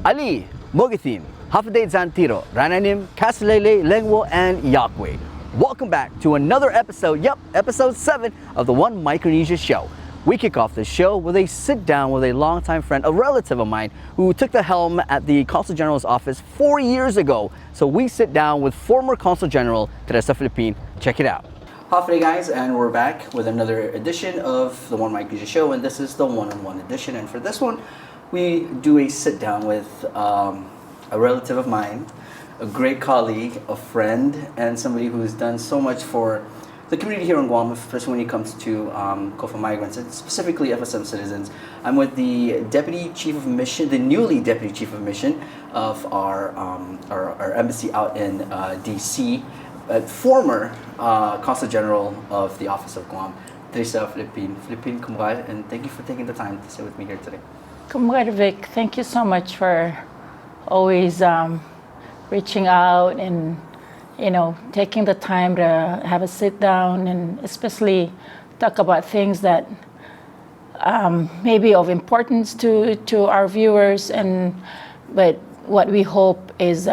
Ali, Mogitin, Hafade Zantiro, Rananim, Kaslele, Lengwo, and Yakwe. Welcome back to another episode, episode 7 of the One Micronesia Show. We kick off the show with a sit down with a longtime friend, a relative of mine, who took the helm at the Consul General's office 4 years ago. So we sit down with former Consul General Teresa Philippine. Check it out. Hafade guys, and we're back with another edition of the One Micronesia Show, and this is the one-on-one edition. And for this one, we do a sit down with a relative of mine, a great colleague, a friend, and somebody who's done so much for the community here in Guam, especially when it comes to COFA migrants, and specifically FSM citizens. I'm with the Deputy Chief of Mission, the newly Deputy Chief of Mission of our embassy out in DC, former Consul General of the Office of Guam, Teresa Philippine. Philippine, kumbaga, and thank you for taking the time to sit with me here today. Kumbaga, Vic, thank you so much for always reaching out and taking the time to have a sit down and especially talk about things that may be of importance to our viewers, but what we hope is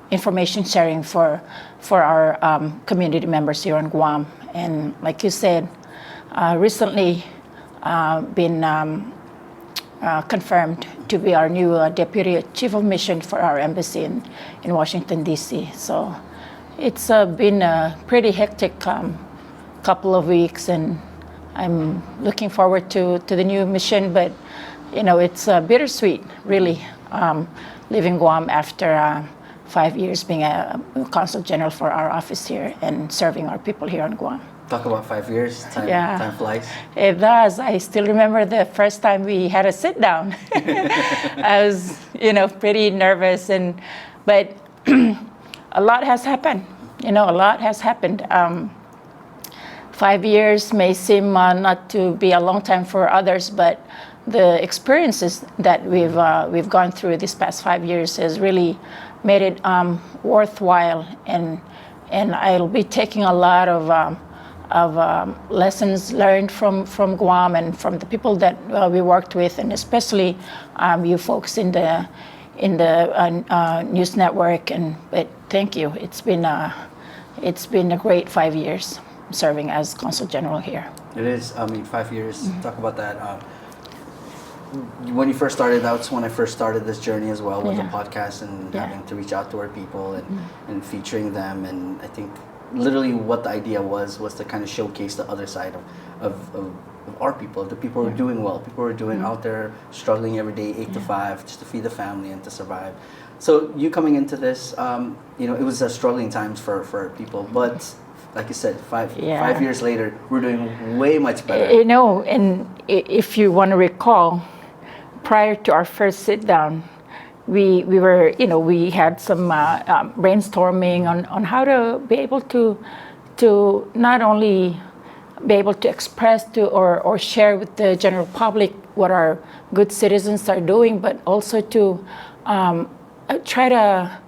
information sharing for our community members here in Guam. And like you said, recently been confirmed to be our new Deputy Chief of Mission for our embassy in Washington, D.C. So it's been a pretty hectic couple of weeks, and I'm looking forward to the new mission, but it's bittersweet, really, leaving Guam after 5 years being a Consul General for our office here and serving our people here in Guam. Talk about 5 years, time flies. It does. I still remember the first time we had a sit down. I was, pretty nervous, but a lot has happened. A lot has happened. 5 years may seem not to be a long time for others, but the experiences that we've gone through this past 5 years has really made it worthwhile, and I'll be taking a lot of lessons learned from Guam and from the people that we worked with, and especially you folks in the news network. But thank you. It's been a great 5 years serving as Consul General here. It is. 5 years. Mm-hmm. Talk about that. When you first started, that's when I first started this journey as well with the podcast and having to reach out to our people and featuring them. And I think literally what the idea was to kind of showcase the other side of our people, the people who are doing well, people who are doing out there struggling every day, 8 to 5, just to feed the family and to survive. So you coming into this, it was struggling times for our people, but like you said, 5 years later, we're doing way much better. And if you want to recall, prior to our first sit down, we were, we had some brainstorming on how to be able to not only be able to express or share with the general public what our good citizens are doing, but also to try to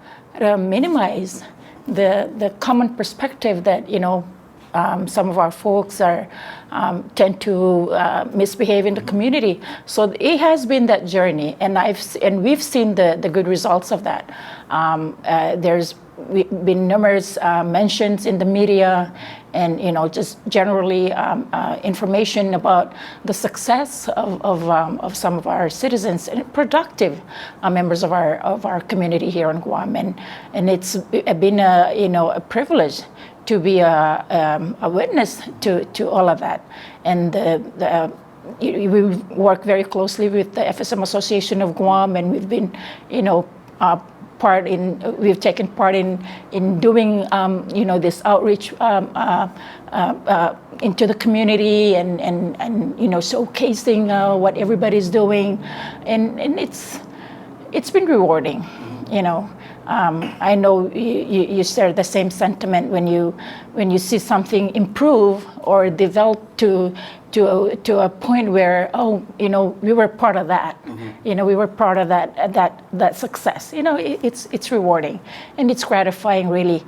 minimize the common perspective that some of our folks tend to misbehave in the community. So it has been that journey, and we've seen the good results of that. There's been numerous mentions in the media, and just generally information about the success of some of our citizens and productive members of our community here in Guam, and it's been a privilege to be a witness to all of that. And we work very closely with the FSM Association of Guam, and we've been, we've taken part in doing, this outreach into the community and showcasing what everybody's doing, and it's been rewarding, I know you share the same sentiment when you see something improve or develop to a point where we were part of that. Mm-hmm. We were part of that success. It's rewarding and it's gratifying, really.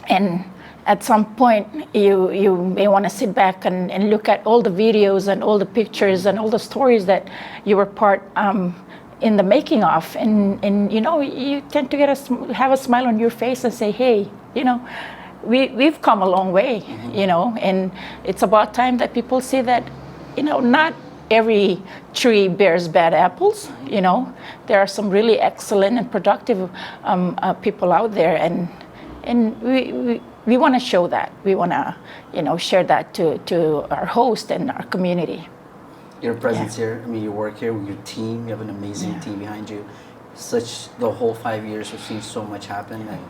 And at some point, you may want to sit back and look at all the videos and all the pictures and all the stories that you were part in the making of, and you know, you tend to have a smile on your face and say, hey, you know, we've come a long way, you know, and it's about time that people see that, you know, not every tree bears bad apples, you know. There are some really excellent and productive people out there, and we want to show that. We want to, you know, share that to our host and our community. Your presence here, I mean, you work here with your team, you have an amazing team behind you. The whole 5 years, we've seen so much happen, and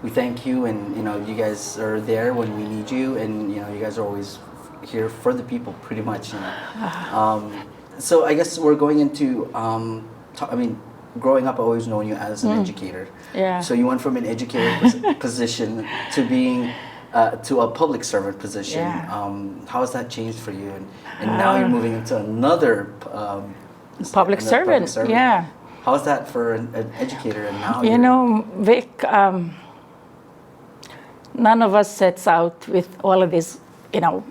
we thank you, and you know, you guys are there when we need you, and you know, you guys are always here for the people, pretty much, you know. So I guess we're going into, I mean, growing up, I always known you as an educator. Yeah. So you went from an educator position to being to a public servant position. Yeah. How has that changed for you? And now you're moving into another public servant. Yeah. How is that for an educator? And now you know, Vic, none of us sets out with all of this, you know,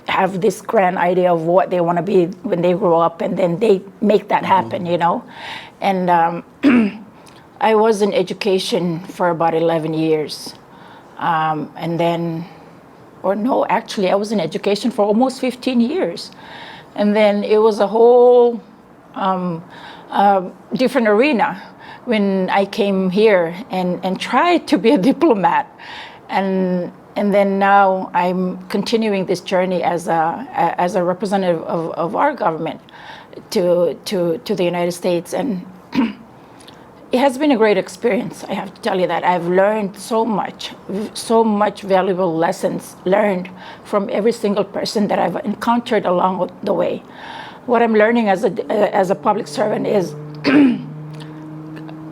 have this grand idea of what they want to be when they grow up, and then they make that happen, you know. And I was in education for about 11 years. And then, or no, actually, I was in education for almost 15 years. And then it was a whole different arena when I came here and tried to be a diplomat. And then now I'm continuing this journey as a representative of our government to the United States. And it has been a great experience, I have to tell you that. I've learned so much valuable lessons learned from every single person that I've encountered along the way. What I'm learning as a public servant is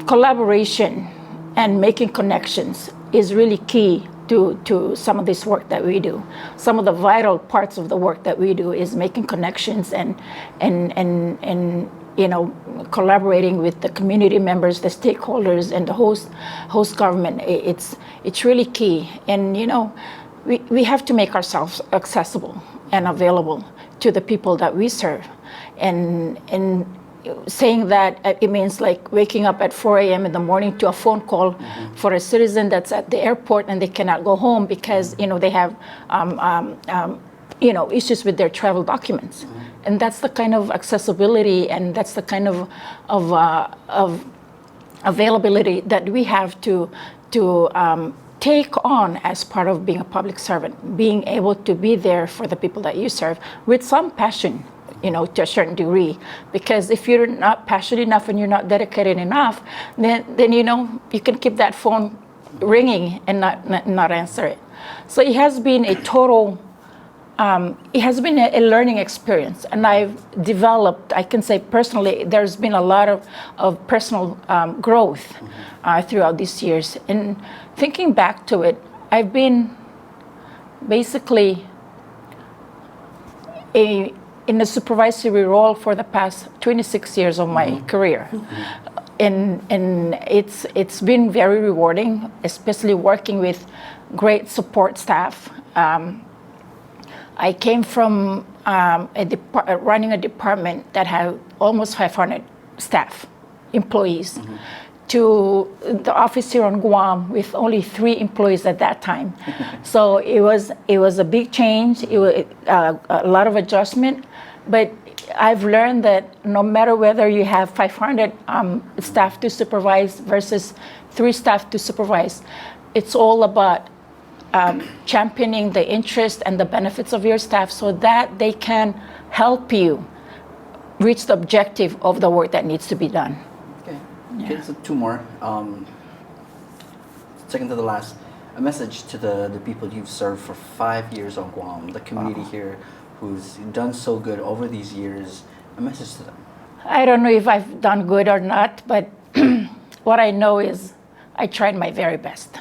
collaboration and making connections is really key to some of this work that we do. Some of the vital parts of the work that we do is making connections and you know, collaborating with the community members, the stakeholders, and the host government. It's really key. And you know, we have to make ourselves accessible and available to the people that we serve. And saying that, it means like waking up at 4 a.m. in the morning to a phone call for a citizen that's at the airport and they cannot go home because, you know, they have you know, issues with their travel documents. And that's the kind of accessibility, and that's the kind of availability that we have to take on as part of being a public servant, being able to be there for the people that you serve with some passion, you know, to a certain degree. Because if you're not passionate enough and you're not dedicated enough, then you know, you can keep that phone ringing and not answer it. So it has been a total, it has been a learning experience, and I've developed, I can say personally, there's been a lot of personal growth throughout these years. And thinking back to it, I've been basically in a supervisory role for the past 26 years of my career. And it's been very rewarding, especially working with great support staff. I came from running a department that had almost 500 staff, employees, to the office here on Guam with only 3 employees at that time. So it was a big change. It was a lot of adjustment, but I've learned that no matter whether you have 500 staff to supervise versus 3 staff to supervise, it's all about championing the interest and the benefits of your staff so that they can help you reach the objective of the work that needs to be done. Okay, so 2 more. Second to the last, a message to the people you've served for 5 years on Guam, the community here who's done so good over these years, a message to them. I don't know if I've done good or not, but what I know is I tried my very best,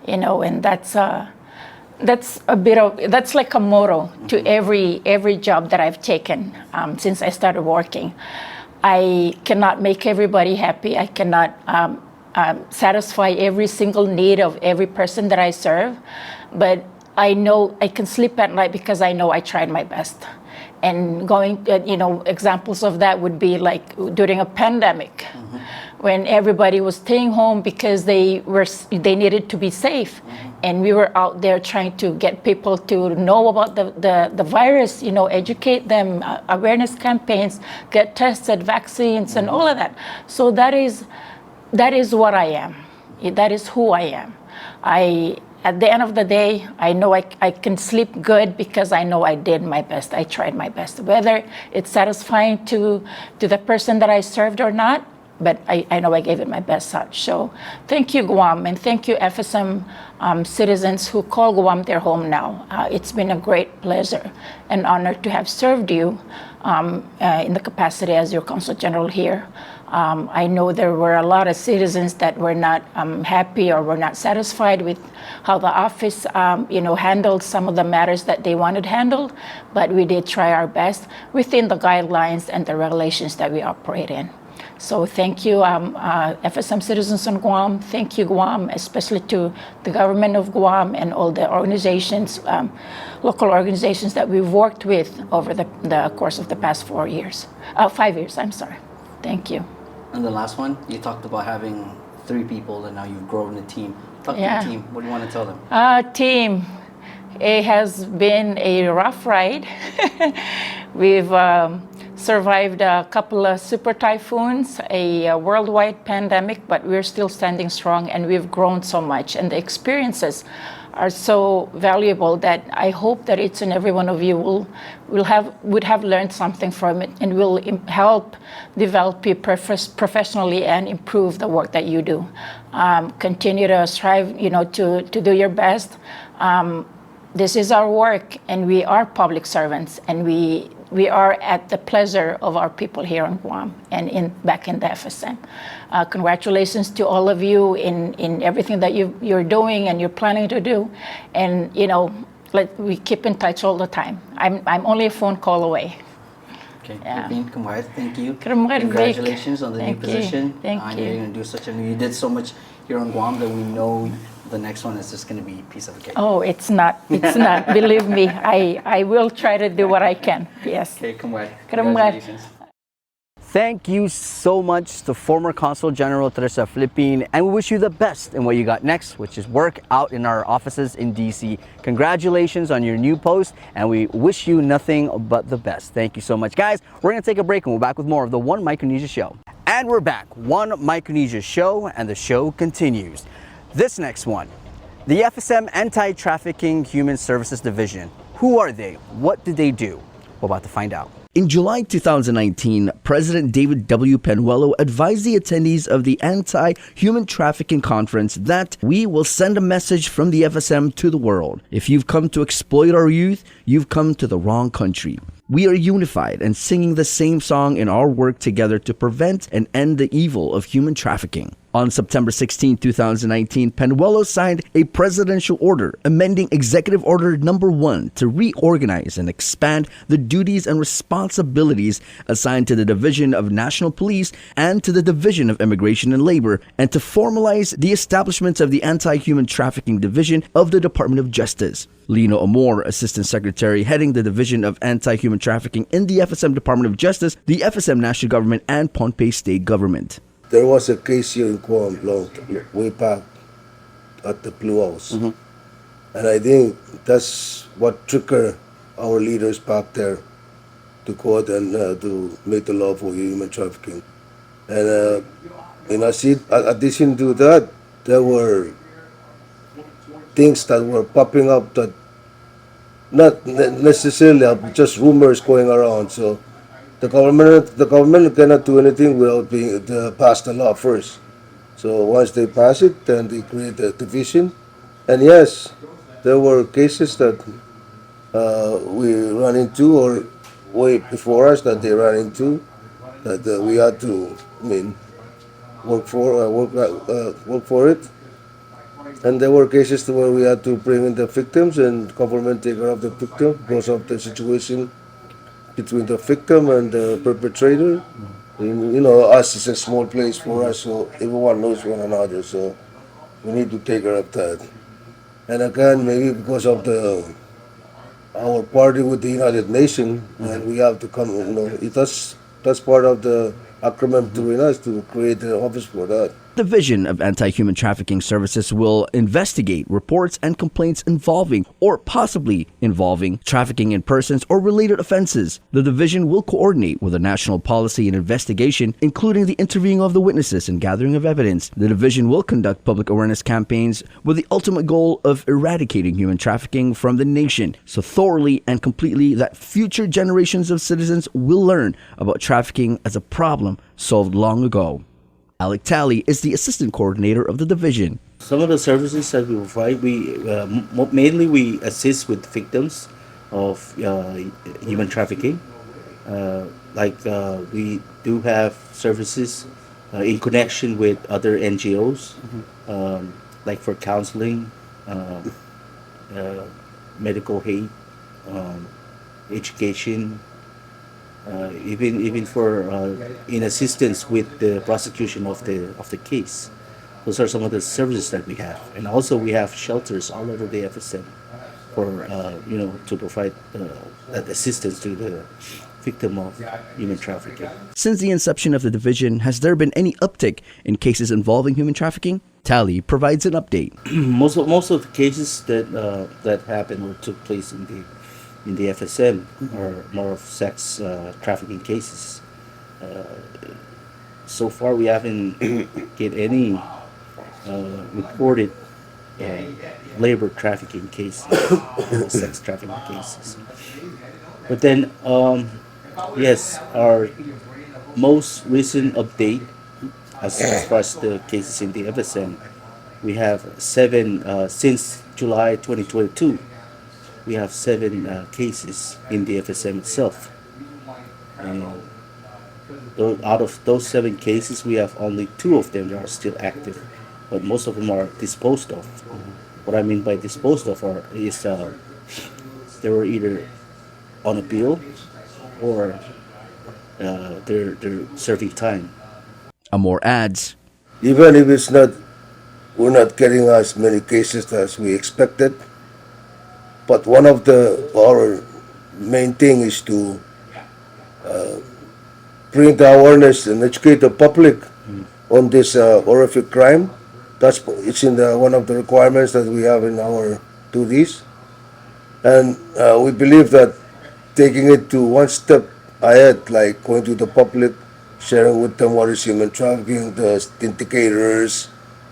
you know, and that's like a motto to every job that I've taken since I started working. I cannot make everybody happy. I cannot satisfy every single need of every person that I serve, but I know I can sleep at night because I know I tried my best. And going, examples of that would be like during a pandemic, when everybody was staying home because they needed to be safe, and we were out there trying to get people to know about the virus, educate them, awareness campaigns, get tested, vaccines, and all of that. So that is what I am. That is who I am. At the end of the day, I know I can sleep good because I know I did my best. I tried my best, whether it's satisfying to the person that I served or not, but I know I gave it my best shot. So thank you, Guam, and thank you, FSM citizens who call Guam their home now. It's been a great pleasure and honor to have served you in the capacity as your Consul General here. I know there were a lot of citizens that were not happy or were not satisfied with how the office, handled some of the matters that they wanted handled, but we did try our best within the guidelines and the regulations that we operate in. So thank you, FSM citizens in Guam. Thank you, Guam, especially to the government of Guam and all the organizations, local organizations that we've worked with over the course of the past 5 years, I'm sorry. Thank you. And the last one, you talked about having 3 people and now you've grown a team. Talk to the team. What do you want to tell them? Team, it has been a rough ride. We've survived a couple of super typhoons, a worldwide pandemic, but we're still standing strong, and we've grown so much. And the experiences are so valuable that I hope that each and every one of you would have learned something from it, and will help develop you professionally and improve the work that you do. Continue to strive, to do your best. This is our work, and we are public servants, and we are at the pleasure of our people here in Guam and back in the FSM. Congratulations to all of you in everything that you're doing and you're planning to do. And we keep in touch all the time. I'm only a phone call away. Okay, Kumar, thank you. Kumar, Congratulations on the new Thank position. you. Thank you. You're going to do you did so much here on Guam that we know the next one is just going to be a piece of cake. Oh, it's not. Believe me, I will try to do what I can. Yes. Okay, congratulations. Thank you so much to former Consul General Teresa Philippine, and we wish you the best in what you got next, which is work out in our offices in DC. Congratulations on your new post, and we wish you nothing but the best. Thank you so much. Guys, we're going to take a break, and we're back with more of the One Micronesia Show. And we're back, One Micronesia Show, and the show continues. This next one, the FSM Anti-Trafficking Human Services Division. Who are they? What do they do? We're about to find out. In July 2019, President David W. Penuelo advised the attendees of the Anti-Human Trafficking Conference that we will send a message from the FSM to the world. If you've come to exploit our youth, you've come to the wrong country. We are unified and singing the same song in our work together to prevent and end the evil of human trafficking. On September 16, 2019, Penuelo signed a presidential order amending Executive Order Number 1 to reorganize and expand the duties and responsibilities assigned to the Division of National Police and to the Division of Immigration and Labor, and to formalize the establishment of the Anti-Human Trafficking Division of the Department of Justice. Lino Amor, Assistant Secretary heading the Division of Anti-Human Trafficking in the FSM Department of Justice, the FSM National Government, and Pohnpei State Government. There was a case here in Guam way back at the Blue House. And I think that's what triggered our leaders back there to go out and to make the law for human trafficking. And in addition to that, there were things that were popping up that not necessarily just rumors going around. So the government cannot do anything without being pass the law first. So once they pass it, then they create a division. And yes, there were cases that we ran into, or way before us that they ran into, that we had to, work for it. And there were cases where we had to bring in the victims and government take care of the victim because of the situation between the victim and the perpetrator. Us is a small place for us, so everyone knows one another, so we need to take care of that. And again, maybe because of the our party with the United Nations, and we have to come. That's part of the agreement between us to create the office for that. Division of Anti-Human Trafficking Services will investigate reports and complaints involving or possibly involving trafficking in persons or related offenses. The division will coordinate with the national policy and investigation, including the interviewing of the witnesses and gathering of evidence. The division will conduct public awareness campaigns with the ultimate goal of eradicating human trafficking from the nation so thoroughly and completely that future generations of citizens will learn about trafficking as a problem solved long ago. Alec Talley is the assistant coordinator of the division. Some of the services that we provide, mainly we assist with victims of human trafficking. We do have services in connection with other NGOs, like for counseling, medical aid, education, even for in assistance with the prosecution of the case. Those are some of the services that we have, and also we have shelters all over the FSM for to provide that assistance to the victim of human trafficking. Since the inception of the division, has there been any uptick in cases involving human trafficking? Talley provides an update. Most of the cases that happened or took place in the FSM are more of sex trafficking cases. So far, we haven't get any reported labor trafficking cases, or sex trafficking cases. But then, yes, our most recent update, as far as the cases in the FSM, we have 7 since July 2022. We have 7 cases in the FSM itself, and out of those 7 cases, we have only 2 of them that are still active, but most of them are disposed of. What I mean by disposed of is they were either on appeal or they're serving time. Amor adds, Even if we're not getting as many cases as we expected. But one of our main thing is to bring the awareness and educate the public on this horrific crime. It's in one of the requirements that we have in our duties, and we believe that taking it to one step ahead, like going to the public, sharing with them what is human trafficking, the indicators,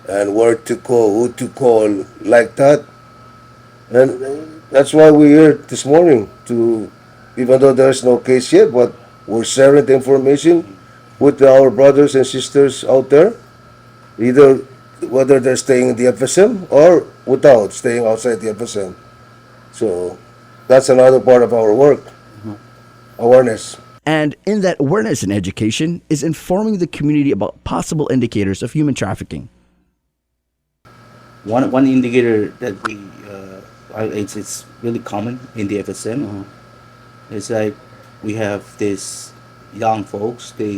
and where to call, who to call, like that, and that's why we're here this morning, even though there's no case yet, but we're sharing the information with our brothers and sisters out there, either whether they're staying in the FSM or without staying outside the FSM. So that's another part of our work, awareness. and in that awareness and education is informing the community about possible indicators of human trafficking. One indicator that it's really common in the FSM. It's like we have these young folks. They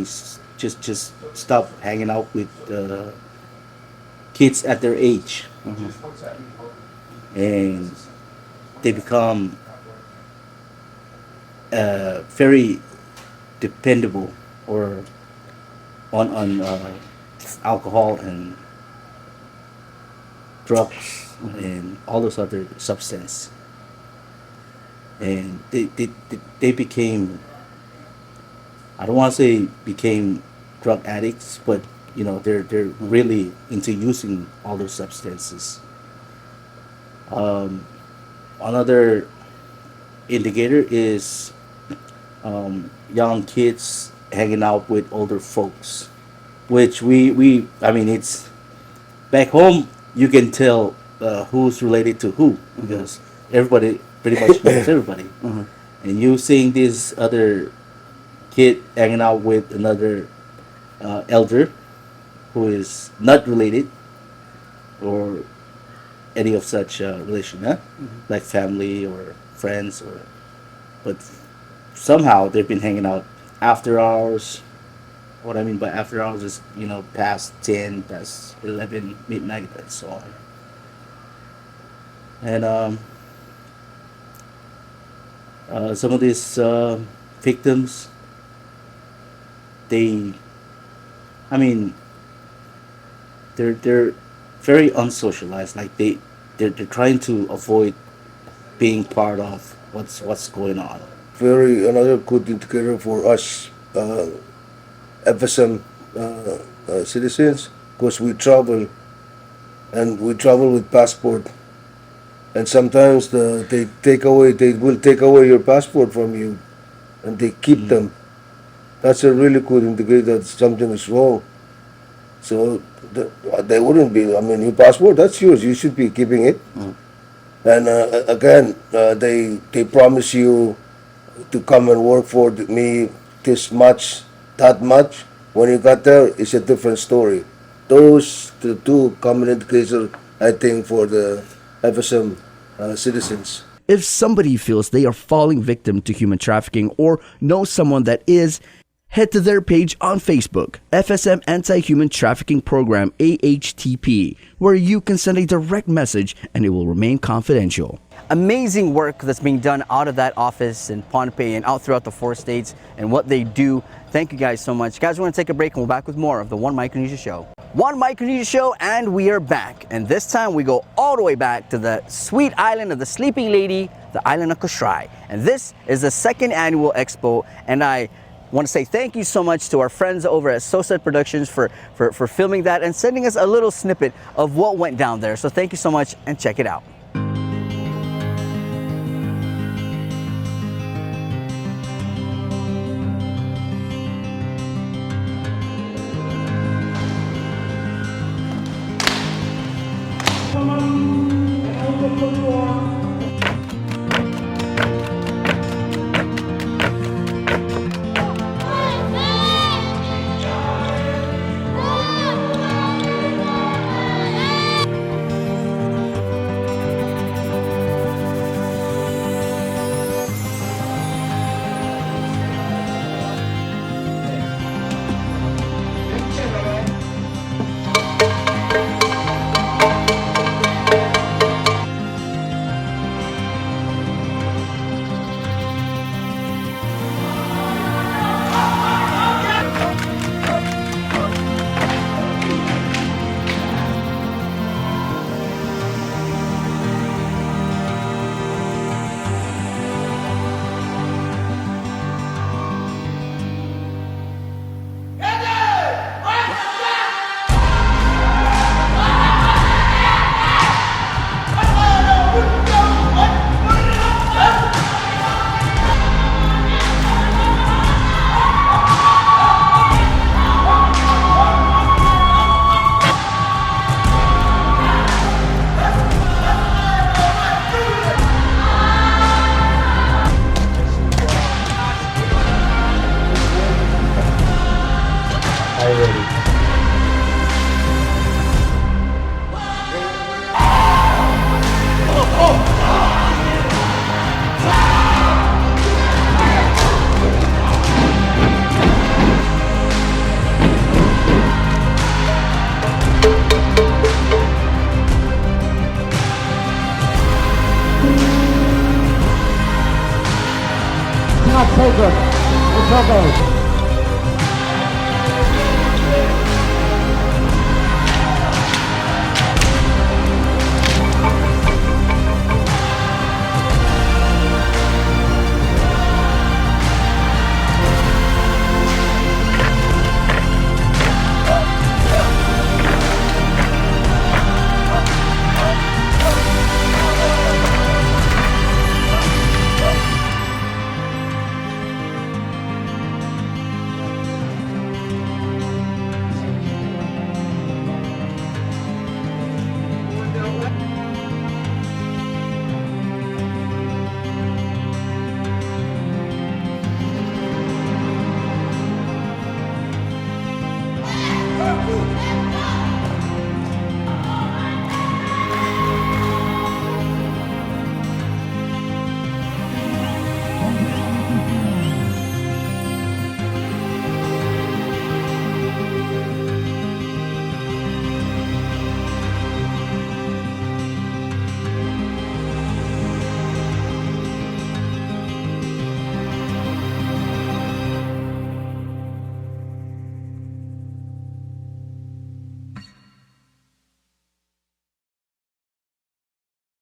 just stop hanging out with kids at their age, and they become very dependable or on alcohol and drugs and all those other substances, and they became, I don't want to say became drug addicts, but they're really into using all those substances. Another indicator is young kids hanging out with older folks, which I mean, it's back home you can tell who's related to who, because everybody pretty much knows everybody. And you seeing this other kid hanging out with another elder who is not related or any of such relation, like family or friends, but somehow they've been hanging out after hours. What I mean by after hours is, past 10, past 11, midnight, and so on. And some of these victims, they, I mean, they're very unsocialized. Like they're trying to avoid being part of what's going on. Very another good indicator for us FSM citizens, because we travel with passport, and sometimes they will take away your passport from you, and they keep them. That's a really good indicator that something is wrong. So they wouldn't be. I mean, your passport, that's yours. You should be keeping it. And again, they promise you to come and work for me this much, that much. When you got there, it's a different story. Those the two common indicators, I think, for the FSM citizens. If somebody feels they are falling victim to human trafficking or knows someone that is, head to their page on Facebook, FSM Anti-Human Trafficking Program, AHTP, where you can send a direct message and it will remain confidential. Amazing work that's being done out of that office in Pohnpei and out throughout the 4 states and what they do. Thank you guys so much. Guys, we're going to take a break and we're back with more of the One Micronesia Show. One Micronesia Show, and we are back. And this time we go all the way back to the sweet island of the Sleeping Lady, the island of Kosrae. And this is the second annual expo, and I want to say thank you so much to our friends over at Soset Productions for filming that and sending us a little snippet of what went down there. So thank you so much, and check it out.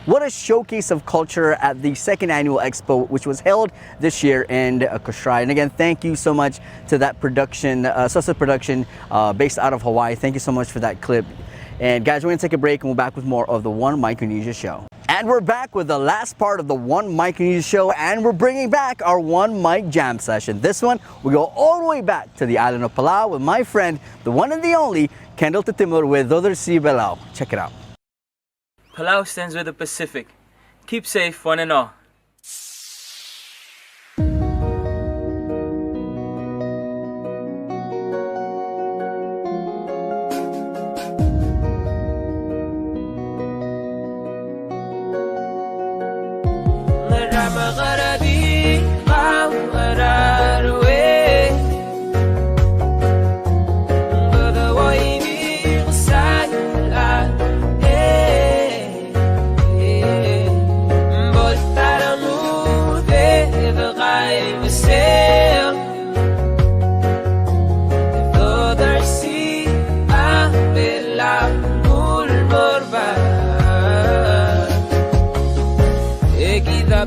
What a showcase of culture at the second annual expo, which was held this year in Kosrae. And again, thank you so much to that production, Susa Production, based out of Hawaii. Thank you so much for that clip. And guys, we're gonna take a break and we're back with more of the One Micronesia Show. And we're back with the last part of the One Micronesia Show, and we're bringing back our One Mic Jam session. This one, we go all the way back to the island of Palau with my friend, the one and the only, Kendall Titimur with Teresa Palau. Check it out. Palau stands with the Pacific. Keep safe, one and all.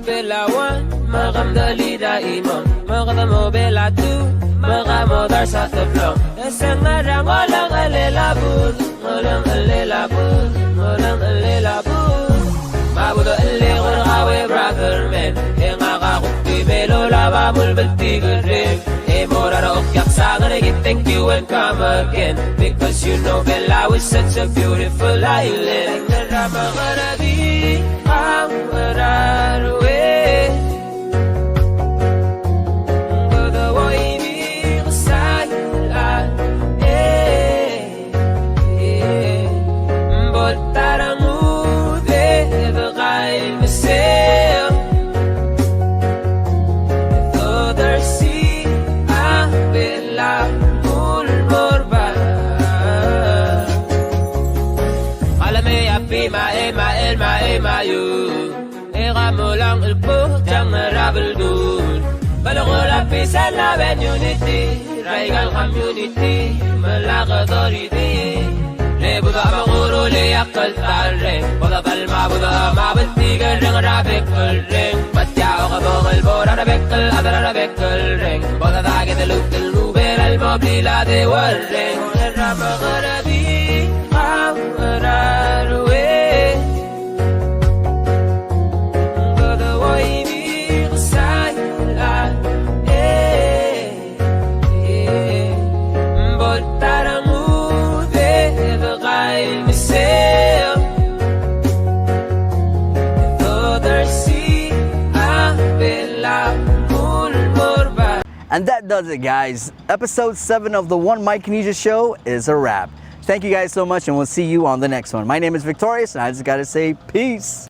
Pelawan, magamdali daimon, magdamo belatu, magamodar sa tablong. Esang ngarang walang alelabud, walang alelabud, walang alelabud. Mabudo alegor kawe brother man, yang akakukti melola babul baltigarim. Morara okyak sa thank you and come again, because you know Palau is such a beautiful island. Naramangarabi ang mararwe. Peace and love and unity, Raigal community, Malaka authority. Buddha Maguru Leakal Tarring, Buddha Palma Buddha Mabatiga Ring Rabical Ring, Matya Okabogal Bora Rabical, other Rabical Ring, Buddha Dagi the Lukel Ruben Al Mobila de World Ring, Ramagarabi, Amarawe. And that does it, guys. Episode 7 of the One Micronesia Show is a wrap. Thank you guys so much, and we'll see you on the next one. My name is Victorious, and I just gotta say peace.